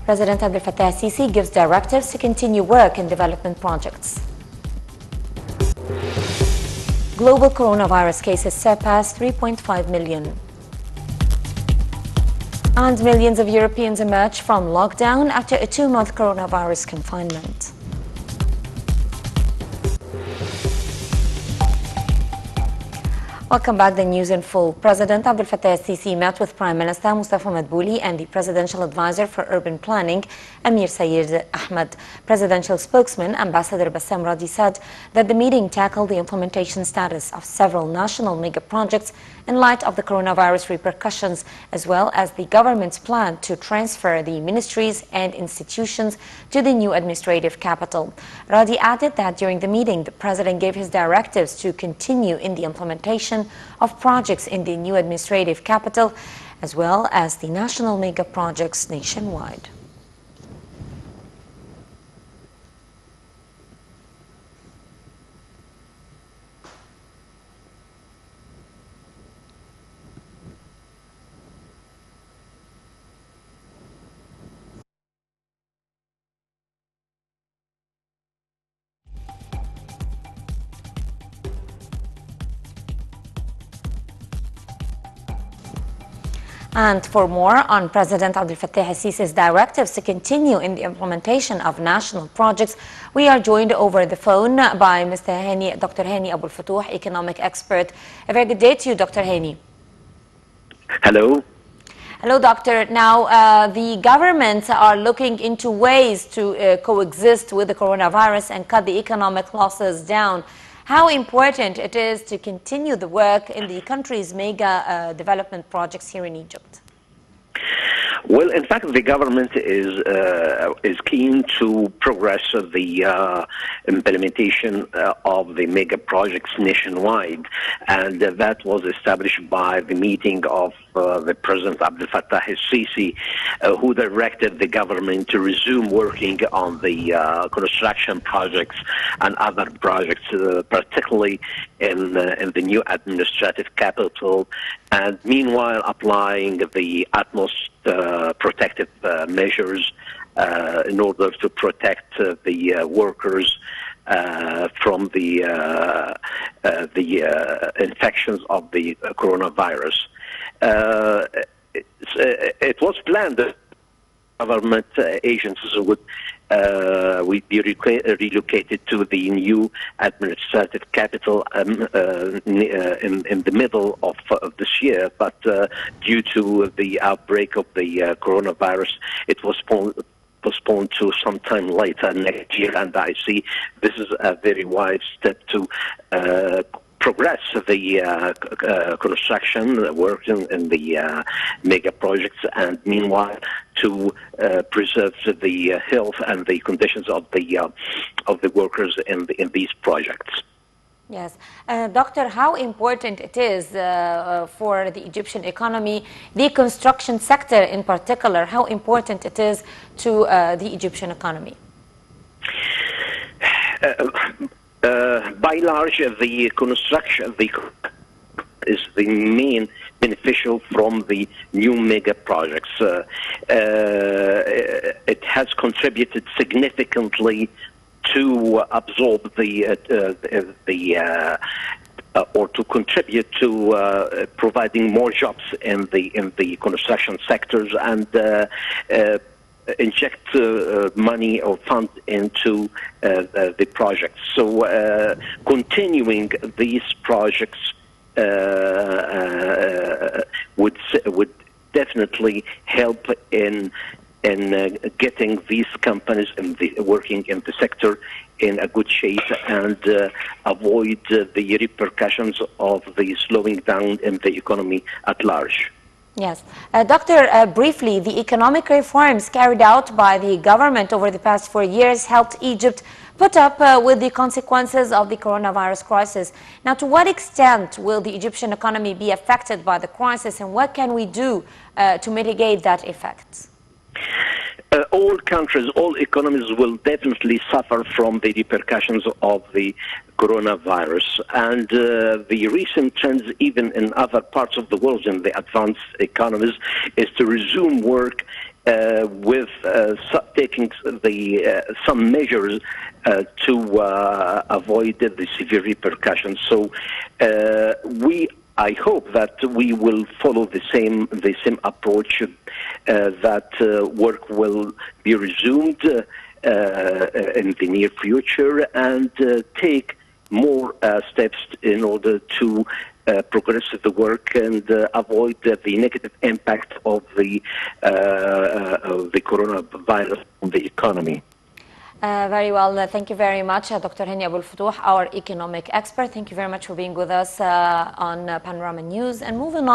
President Abdel-Fattah el-Sisi gives directives to continue work in development projects. Global coronavirus cases surpass 3.5 million. And millions of Europeans emerge from lockdown after a 2-month coronavirus confinement. Welcome back. The news in full. President Abdel-Fattah el-Sisi met with Prime Minister Mustafa Madbouli and the Presidential Advisor for Urban Planning, Amir Sayed Ahmed. Presidential spokesman Ambassador Bassam Radi said that the meeting tackled the implementation status of several national mega projects in light of the coronavirus repercussions, as well as the government's plan to transfer the ministries and institutions to the new administrative capital. Radi added that during the meeting, the President gave his directives to continue in the implementation of projects in the new administrative capital, as well as the national mega projects nationwide. And for more on President Abdel-Fattah el-Sisi's directives to continue in the implementation of national projects, we are joined over the phone by Dr. Hany Abou-El-Fotouh, economic expert. A very good day to you, Dr. Hany. Hello. Hello, Doctor. Now, the governments are looking into ways to coexist with the coronavirus and cut the economic losses down. How important it is to continue the work in the country's mega development projects here in Egypt? Well, in fact, the government is keen to progress the implementation of the mega projects nationwide, and that was established by the meeting of the President Abdel-Fattah el-Sisi, who directed the government to resume working on the construction projects and other projects, particularly in the new administrative capital, and meanwhile applying the utmost protective measures in order to protect the workers from the infections of the coronavirus. It was planned that government agencies would be relocated to the new administrative capital in the middle of this year, but due to the outbreak of the coronavirus, it was postponed to sometime later next year, and I see this is a very wise step to progress the construction work in the mega projects, and meanwhile to preserve the health and the conditions of the workers in these projects. Yes. Doctor, how important it is for the Egyptian economy, the construction sector in particular, how important it is to the Egyptian economy? By large, the construction is the main beneficial from the new mega projects. It has contributed significantly to absorb or to contribute to providing more jobs in the construction sectors and inject money or funds into the projects. So continuing these projects would definitely help in getting these companies working in the sector in a good shape and avoid the repercussions of the slowing down in the economy at large. Yes. Doctor, briefly, the economic reforms carried out by the government over the past 4 years helped Egypt put up with the consequences of the coronavirus crisis. Now, to what extent will the Egyptian economy be affected by the crisis, and what can we do to mitigate that effect? All countries, all economies will definitely suffer from the repercussions of the coronavirus, and the recent trends even in other parts of the world in the advanced economies is to resume work with taking some measures to avoid the severe repercussions. So I hope that we will follow the same approach, that work will be resumed in the near future, and take more steps in order to progress the work and avoid the negative impact of the coronavirus on the economy. Very well. Thank you very much, Dr. Hany Abou-El-Fotouh, our economic expert. Thank you very much for being with us on Panorama News. And moving on.